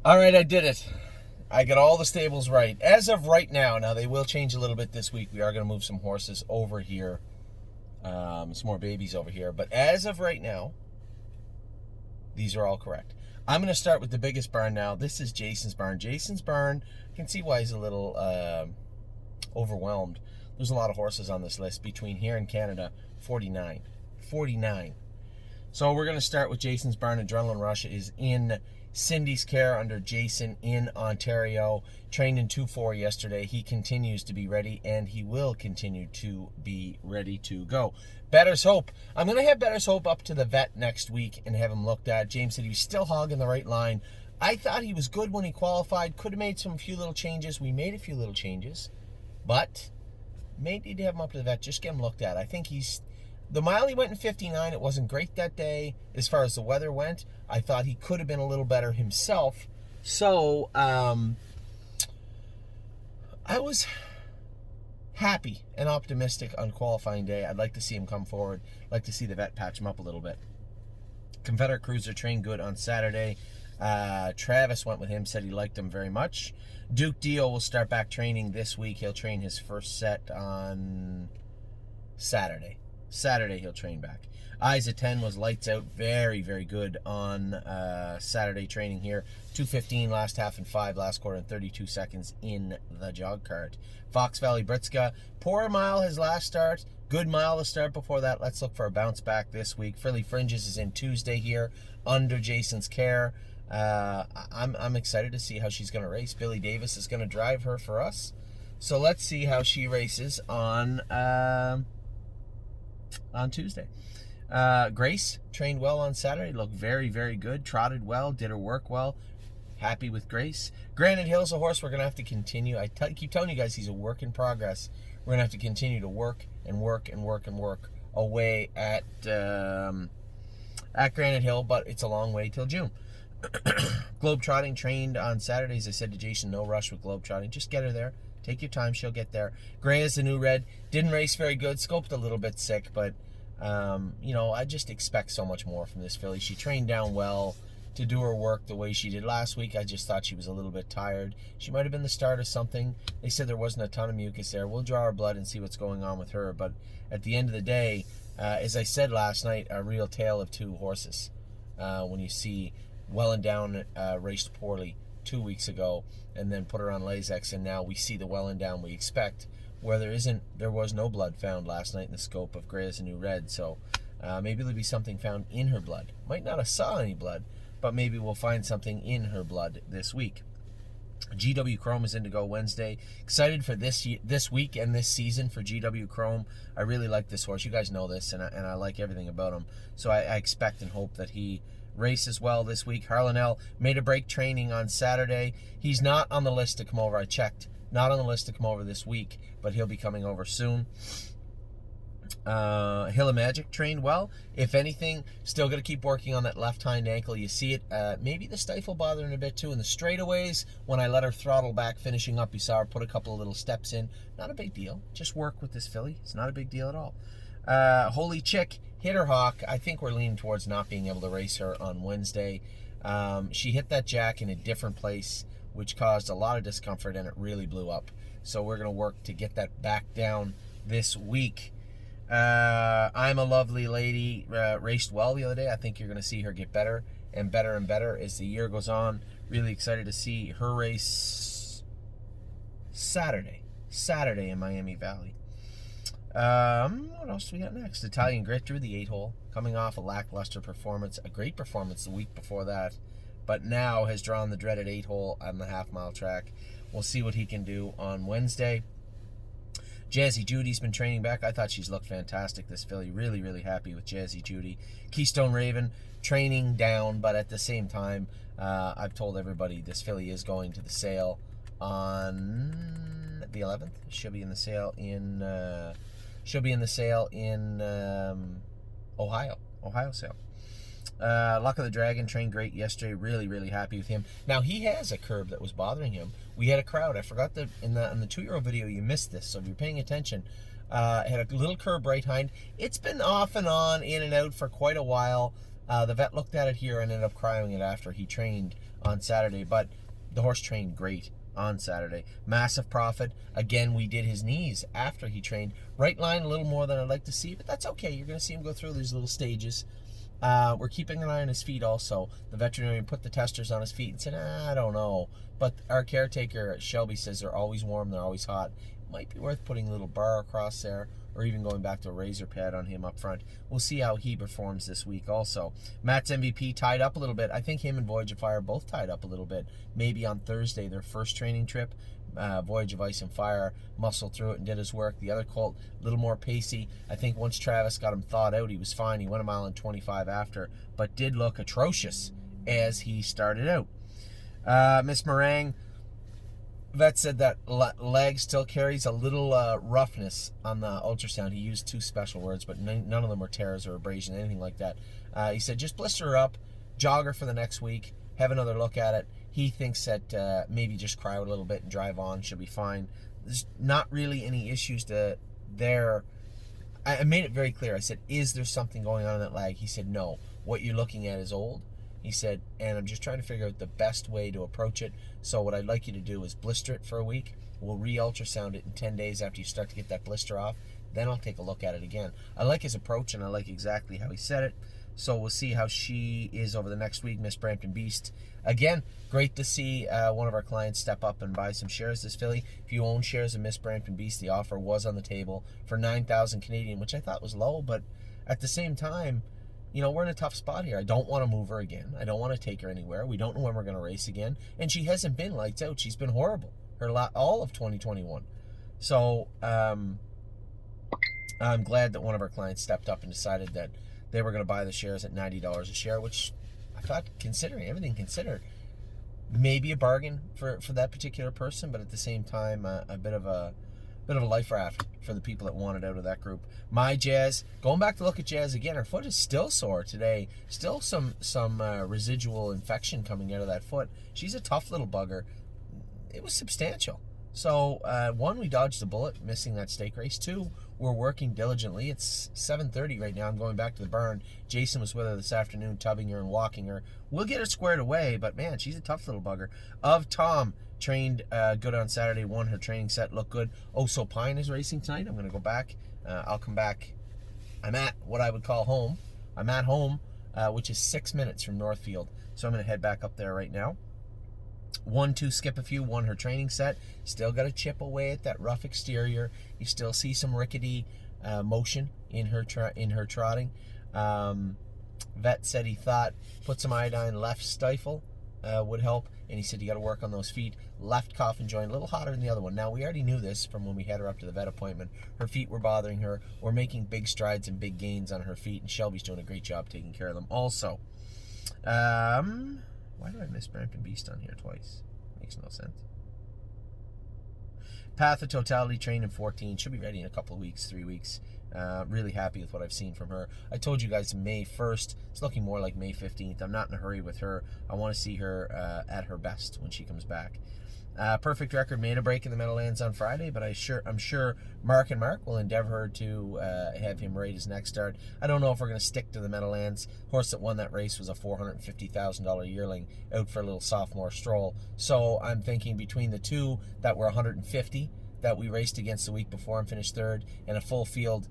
All right, I did it. I got all the stables right. As of right now they will change a little bit this week. We are going to move some horses over here, some more babies over here. But as of right now, these are all correct. I'm going to start with the biggest barn now. This is Jason's barn. Jason's barn, you can see why he's a little overwhelmed. There's a lot of horses on this list. Between here and Canada, 49. 49. So we're going to start with Jason's barn. Adrenaline Rush is in Cindy's care under Jason in Ontario. Trained in 2-4 yesterday. He continues to be ready, and he will continue to be ready to go. Bettor's Hope. I'm going to have Bettor's Hope up to the vet next week and have him looked at. James said he was still hogging the right line. I thought he was good when he qualified. Could have made a few little changes. We made a few little changes, but may need to have him up to the vet. Just get him looked at. I think the mile he went in 59, it wasn't great that day as far as the weather went. I thought he could have been a little better himself. So, I was happy and optimistic on qualifying day. I'd like to see him come forward. I'd like to see the vet patch him up a little bit. Confederate Cruiser trained good on Saturday. Travis went with him, said he liked him very much. Duke Dio will start back training this week. He'll train his first set on Saturday. Saturday he'll train back. Eyes at 10 was lights out. Very, very good on Saturday training here. 2:15 last half and 5 last quarter and 32 seconds in the jog cart. Fox Valley Britska. Poor mile his last start. Good mile to start before that. Let's look for a bounce back this week. Frilly Fringes is in Tuesday here under Jason's care. I'm excited to see how she's going to race. Billy Davis is going to drive her for us. So let's see how she races on Tuesday. Grace trained well on Saturday, looked very, very good, trotted well, did her work well. Happy with Grace. Granite Hill's a horse we're going to have to continue. I keep telling you guys he's a work in progress. We're going to have to continue to work and work and work and work away at Granite Hill, but it's a long way till June. Globetrotting trained on Saturdays. I said to Jason, no rush with Globetrotting. Just get her there. Take your time. She'll get there. Gray is the new red. Didn't race very good. Scoped a little bit sick, but I just expect so much more from this filly. She trained down well to do her work the way she did last week. I just thought she was a little bit tired. She might have been the start of something. They said there wasn't a ton of mucus there. We'll draw her blood and see what's going on with her. But at the end of the day, as I said last night, a real tale of two horses. When you see Wellandown raced poorly 2 weeks ago and then put her on Lasix, and now we see the Wellandown we expect, where there was no blood found last night in the scope of Gray as a new red. So maybe there'll be something found in her blood. Might not have saw any blood, but maybe we'll find something in her blood this week. GW Chrome is in to go Wednesday. Excited for this week and this season for GW Chrome. I really like this horse. You guys know this, and I like everything about him. So I expect and hope that he races well this week. Harlanelle made a break training on Saturday. He's not on the list to come over. I checked. Not on the list to come over this week, but he'll be coming over soon. Hill of Magic trained well. If anything, still going to keep working on that left hind ankle. You see it. Maybe the stifle bothering a bit too. In the straightaways, when I let her throttle back finishing up, you saw her put a couple of little steps in. Not a big deal. Just work with this filly. It's not a big deal at all. Holy Chick hit her hawk. I think we're leaning towards not being able to race her on Wednesday. She hit that jack in a different place, which caused a lot of discomfort, and it really blew up. So we're going to work to get that back down this week. I'm a Lovely Lady raced well the other day. I think you're going to see her get better and better and better as the year goes on. Really excited to see her race Saturday in Miami Valley. What else do we got next? Italian Grit drew the 8-hole, coming off a lackluster performance, a great performance the week before that, but now has drawn the dreaded 8-hole on the half-mile track. We'll see what he can do on Wednesday. Jazzy Judy's been training back. I thought she's looked fantastic, this filly. Really, really happy with Jazzy Judy. Keystone Raven, training down, but at the same time, I've told everybody this filly is going to the sale on the 11th. She'll be in the sale in Ohio sale. Luck of the Dragon trained great yesterday. Really, really happy with him. Now, he has a curb that was bothering him. We had a crowd. I forgot that in the 2-year-old video, you missed this. So if you're paying attention, had a little curb right hind. It's been off and on, in and out for quite a while. The vet looked at it here and ended up crying it after he trained on Saturday, but the horse trained great on Saturday. Massive Profit. Again, we did his knees after he trained. Right line a little more than I'd like to see, but that's okay. You're going to see him go through these little stages. We're keeping an eye on his feet also. The veterinarian put the testers on his feet and said, I don't know. But our caretaker, Shelby, says they're always warm, they're always hot. It might be worth putting a little bar across there, or even going back to a razor pad on him up front. We'll see how he performs this week also. Matt's MVP tied up a little bit. I think him and Voyage of Fire both tied up a little bit. Maybe on Thursday, their first training trip. Voyage of Ice and Fire muscled through it and did his work. The other colt, a little more pacey. I think once Travis got him thawed out, he was fine. He went a mile and 25 after, but did look atrocious as he started out. Miss Meringue, vet said that leg still carries a little roughness on the ultrasound. He used two special words, but none of them were tears or abrasion, anything like that. He said just blister her up, jog her for the next week, have another look at it. He thinks that maybe just cry out a little bit and drive on. She'll be fine. There's not really any issues there. I made it very clear. I said, is there something going on in that leg? He said, no. What you're looking at is old. He said, and I'm just trying to figure out the best way to approach it. So what I'd like you to do is blister it for a week. We'll re-ultrasound it in 10 days after you start to get that blister off. Then I'll take a look at it again. I like his approach, and I like exactly how he said it. So we'll see how she is over the next week. Miss Brampton Beast. Again, great to see one of our clients step up and buy some shares this filly. If you own shares of Miss Brampton Beast, the offer was on the table for 9,000 Canadian, which I thought was low, but at the same time, you know, we're in a tough spot here. I don't want to move her again. I don't want to take her anywhere. We don't know when we're going to race again, and she hasn't been lights out. She's been horrible all of 2021. So I'm glad that one of our clients stepped up and decided that they were going to buy the shares at $90 a share, which I thought, considering everything considered, maybe a bargain for that particular person, but at the same time, a bit of a life raft for the people that wanted out of that group. My Jazz, going back to look at Jazz again, her foot is still sore today. Still some residual infection coming out of that foot. She's a tough little bugger. It was substantial. So, one, we dodged a bullet, missing that stake race. Two, we're working diligently. It's 7:30 right now. I'm going back to the barn. Jason was with her this afternoon, tubbing her and walking her. We'll get her squared away, but man, she's a tough little bugger. Of Tom, trained good on Saturday, won her training set, looked good. Oh, so Pine is racing tonight. I'm going to go back. I'll come back. I'm at what I would call home. I'm at home, which is 6 minutes from Northfield. So I'm going to head back up there right now. 1-2 Skip a Few won her training set. Still got to chip away at that rough exterior. You still see some rickety motion in her trotting. Vet said he thought put some iodine left stifle would help, and he said you got to work on those feet. Left coffin joint a little hotter than the other one. Now we already knew this from when we had her up to the vet appointment. Her feet were bothering her. We're making big strides and big gains on her feet, and Shelby's doing a great job taking care of them also. Why do I miss Brampton Beast on here twice? Makes no sense. Path of Totality trained in 14. She'll be ready in a couple of weeks, 3 weeks. Really happy with what I've seen from her. I told you guys May 1st. It's looking more like May 15th. I'm not in a hurry with her. I want to see her at her best when she comes back. Perfect Record made a break in the Meadowlands on Friday, but I'm sure Mark will endeavor to have him rate his next start. I don't know if we're going to stick to the Meadowlands. Horse that won that race was a $450,000 yearling out for a little sophomore stroll. So I'm thinking between the two that were 150 that we raced against the week before and finished third, and a full field,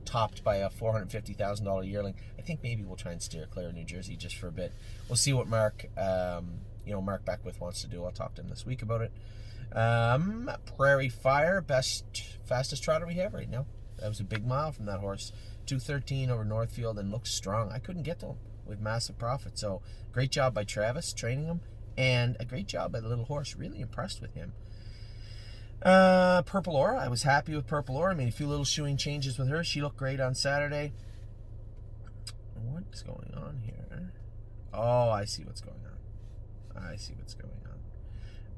topped by a $450,000 yearling, I think maybe we'll try and steer clear of New Jersey just for a bit. We'll see what Mark Beckwith wants to do. I'll talk to him this week about it. Prairie Fire, fastest trotter we have right now. That was a big mile from that horse. 2:13 over Northfield and looks strong. I couldn't get to him with Massive Profit. So great job by Travis training him, and a great job by the little horse. Really impressed with him. Purple Aura, I was happy with Purple Aura. I made a few little shoeing changes with her. She looked great on Saturday. What's going on here? Oh, I see what's going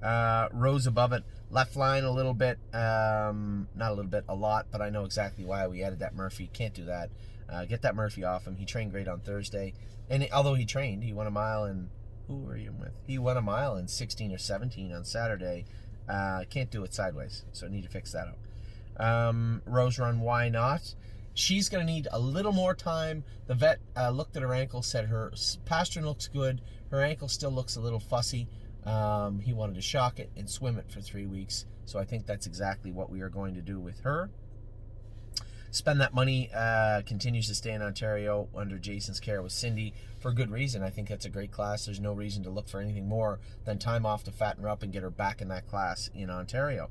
on. Rose Above It, left line a little bit, not a little bit, a lot, but I know exactly why we added that Murphy. Can't do that. Get that Murphy off him. He trained great on Thursday, and although he trained, he won a mile in, who were you with? He won a mile in 16 or 17 on Saturday. Can't do it sideways, so I need to fix that up. Rose Run, Why Not? She's going to need a little more time. The vet looked at her ankle, said her pastern looks good. Her ankle still looks a little fussy. He wanted to shock it and swim it for 3 weeks. So I think that's exactly what we are going to do with her. Spend that money, continues to stay in Ontario under Jason's care with Cindy for good reason. I think that's a great class. There's no reason to look for anything more than time off to fatten her up and get her back in that class in Ontario.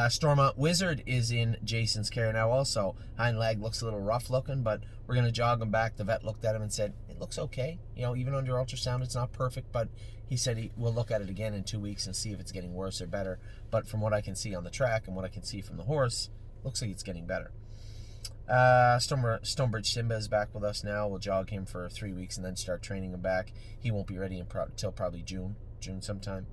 Stormont Wizard is in Jason's care now also. Hind leg looks a little rough looking, but we're going to jog him back. The vet looked at him and said, it looks okay. You know, even under ultrasound, it's not perfect, but he said we'll look at it again in 2 weeks and see if it's getting worse or better. But from what I can see on the track and what I can see from the horse, looks like it's getting better. Stonebridge Simba is back with us now. We'll jog him for 3 weeks and then start training him back. He won't be ready until probably June sometime.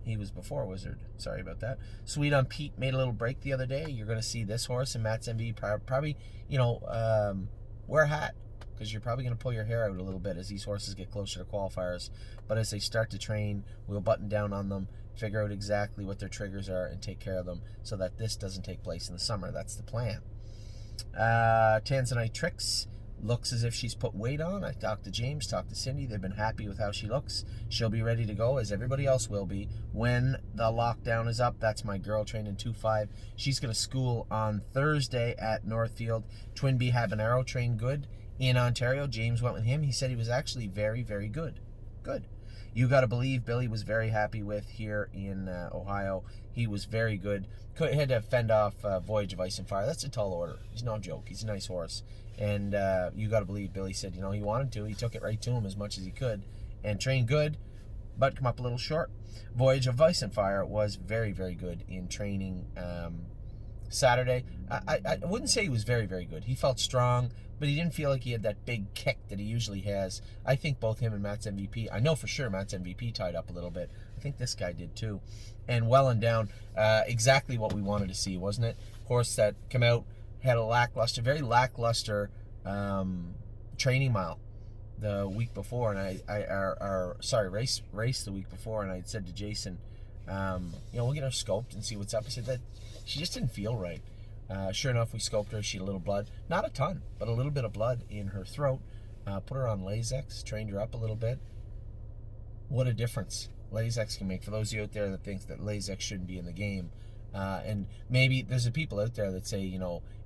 He was before Wizard. Sorry about that. Sweet on Pete made a little break the other day. You're going to see this horse in Matt's MV probably, wear a hat, because you're probably going to pull your hair out a little bit as these horses get closer to qualifiers. But as they start to train, we'll button down on them, figure out exactly what their triggers are, and take care of them so that this doesn't take place in the summer. That's the plan. Tanzanite Tricks looks as if she's put weight on. I talked to James, talked to Cindy. They've been happy with how she looks. She'll be ready to go, as everybody else will be, when the lockdown is up. That's my girl training 2-5. She's going to school on Thursday at Northfield. Twinbee Habanero trained good in Ontario. James went with him. He said he was actually very, very good. Good. You Got to Believe Billy was very happy with here in Ohio. He was very good. Had to fend off Voyage of Ice and Fire. That's a tall order. He's no joke. He's a nice horse. And You Got to Believe Billy said, he wanted to. He took it right to him as much as he could and trained good, but come up a little short. Voyage of Ice and Fire was very, very good in training Saturday. I wouldn't say he was very, very good. He felt strong, but he didn't feel like he had that big kick that he usually has. I think both him and Matt's MVP, I know for sure Matt's MVP tied up a little bit. I think this guy did too. And Well and Down, exactly what we wanted to see, wasn't it? Horse that came out, had a very lackluster training mile the week before, and race the week before, and I said to Jason, we'll get her scoped and see what's up. I said that she just didn't feel right. Sure enough, we scoped her. She had a little blood, not a ton, but a little bit of blood in her throat. Put her on Lasix, trained her up a little bit. What a difference Lasix can make for those of you out there that think that Lasix shouldn't be in the game. And maybe there's people out there that say,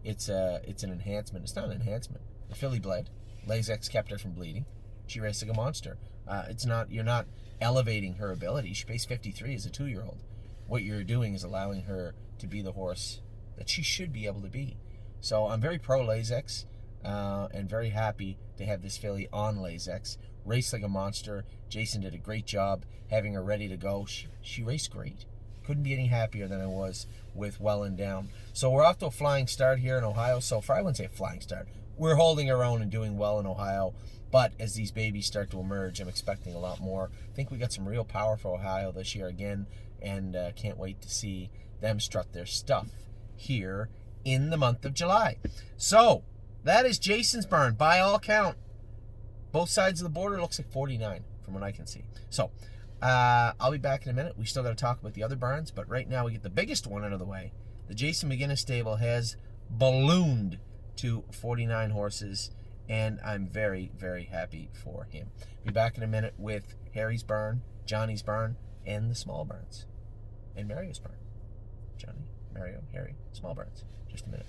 it's an enhancement. It's not an enhancement. The filly bled. Lasix kept her from bleeding. She raced like a monster. You're not elevating her ability. She paced 53 as a 2-year-old. What you're doing is allowing her to be the horse that she should be able to be. So I'm very pro Lasix and very happy to have this filly on Lasix. Raced like a monster. Jason did a great job having her ready to go. She raced great. Couldn't be any happier than I was with Well and Down. So we're off to a flying start here in Ohio so far. I wouldn't say a flying start. We're holding our own and doing well in Ohio. But as these babies start to emerge, I'm expecting a lot more. I think we got some real power for Ohio this year again, and can't wait to see them strut their stuff here in the month of July. So that is Jason's barn by all count. Both sides of the border looks like 49 from what I can see. So I'll be back in a minute. We still got to talk about the other barns, but right now we get the biggest one out of the way. The Jason McGinnis stable has ballooned to 49 horses, and I'm very, very happy for him. Be back in a minute with Harry's barn, Johnny's barn, and the small barns, and Mario's barn. Johnny, Mario, Harry, small barns. Just a minute.